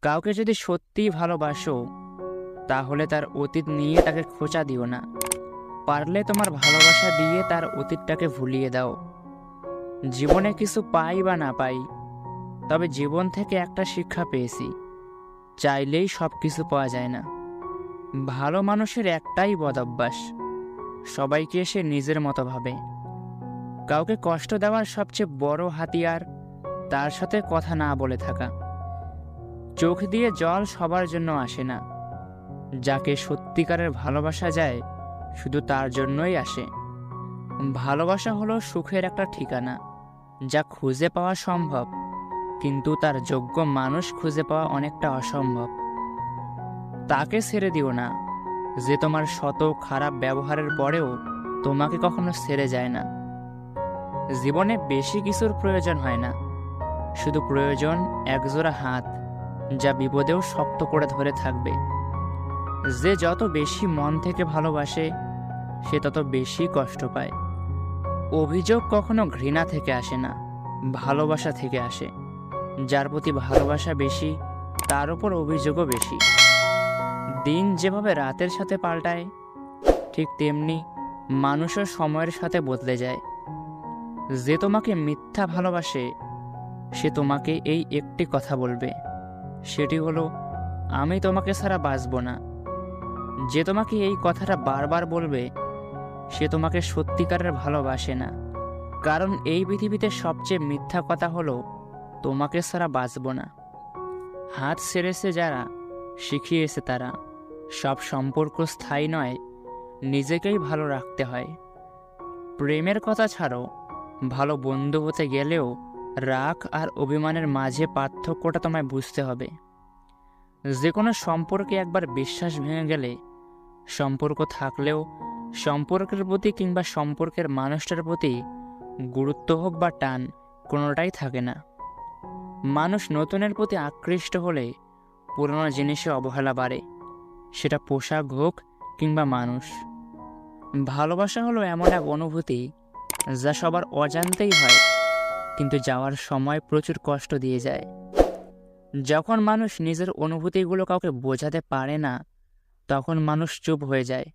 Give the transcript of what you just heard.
কাউকে যদি সত্যিই ভালোবাসো, তাহলে তার অতীত নিয়ে তাকে খোঁচা দিও না। পারলে তোমার ভালোবাসা দিয়ে তার অতীতটাকে ভুলিয়ে দাও। জীবনে কিছু পাই বা না পাই, তবে জীবন থেকে একটা শিক্ষা পেয়েছি, চাইলেই সব কিছু পাওয়া যায় না। ভালো মানুষের একটাই বদ অভ্যাস, সবাইকে সে নিজের মতো ভাবে। কাউকে কষ্ট দেওয়ার সবচেয়ে বড় হাতিয়ার তার সাথে কথা না বলে থাকা। চোখ দিয়ে জল সবার জন্য আসে না, যাকে সত্যিকারের ভালোবাসা যায় শুধু তার জন্যই আসে। ভালোবাসা হলো সুখের একটা ঠিকানা, যা খুঁজে পাওয়া সম্ভব, কিন্তু তার যোগ্য মানুষ খুঁজে পাওয়া অনেকটা অসম্ভব। তাকে ছেড়ে দিও না, যে তোমার শত খারাপ ব্যবহারের পরেও তোমাকে কখনো ছেড়ে যায় না। জীবনে বেশি কিছুর প্রয়োজন হয় না, শুধু প্রয়োজন একজোড়া হাত, যা বিপদেও শক্ত করে ধরে থাকবে। যে যত বেশি মন থেকে ভালোবাসে, সে তত বেশি কষ্ট পায়। অভিযোগ কখনো ঘৃণা থেকে আসে না, ভালোবাসা থেকে আসে। যার প্রতি ভালোবাসা বেশি, তার উপর অভিযোগও বেশি। দিন যেভাবে রাতের সাথে পাল্টায়, ঠিক তেমনি মানুষও সময়ের সাথে বদলে যায়। যে তোমাকে মিথ্যা ভালোবাসে, সে তোমাকে এই একটি কথা বলবে, সেটি হলো, আমি তোমাকে ছাড়া বাঁচব না। যে তোমাকে এই কথাটা বারবার বলবে, সে তোমাকে সত্যিকারের ভালোবাসে না। কারণ এই পৃথিবীতে সবচেয়ে মিথ্যা কথা হলো, তোমাকে ছাড়া বাঁচব না। হাত ছেড়েছে যারা, শিখিয়েছে তারা, সব সম্পর্ক স্থায়ী নয়, নিজেকেই ভালো রাখতে হয়। প্রেমের কথা ছাড়ো, ভালো বন্ধু হতে গেলেও রাগ আর অভিমানের মাঝে পার্থক্যটা তোমায় বুঝতে হবে। যে কোনো সম্পর্কে একবার বিশ্বাস ভেঙে গেলে, সম্পর্ক থাকলেও সম্পর্কের প্রতি কিংবা সম্পর্কের মানুষটার প্রতি গুরুত্ব হোক বা টান, কোনোটাই থাকে না। মানুষ নতুনের প্রতি আকৃষ্ট হলে পুরনো জিনিসে অবহেলা বাড়ে, সেটা পোশাক হোক কিংবা মানুষ। ভালোবাসা হলো এমন এক অনুভূতি, যা সবার অজান্তেই হয়, কিন্তু যাওয়ার সময় প্রচুর কষ্ট দিয়ে যায়। যখন মানুষ নিজের অনুভূতিগুলো কাউকে বোঝাতে পারে না, তখন মানুষ চুপ হয়ে যায়।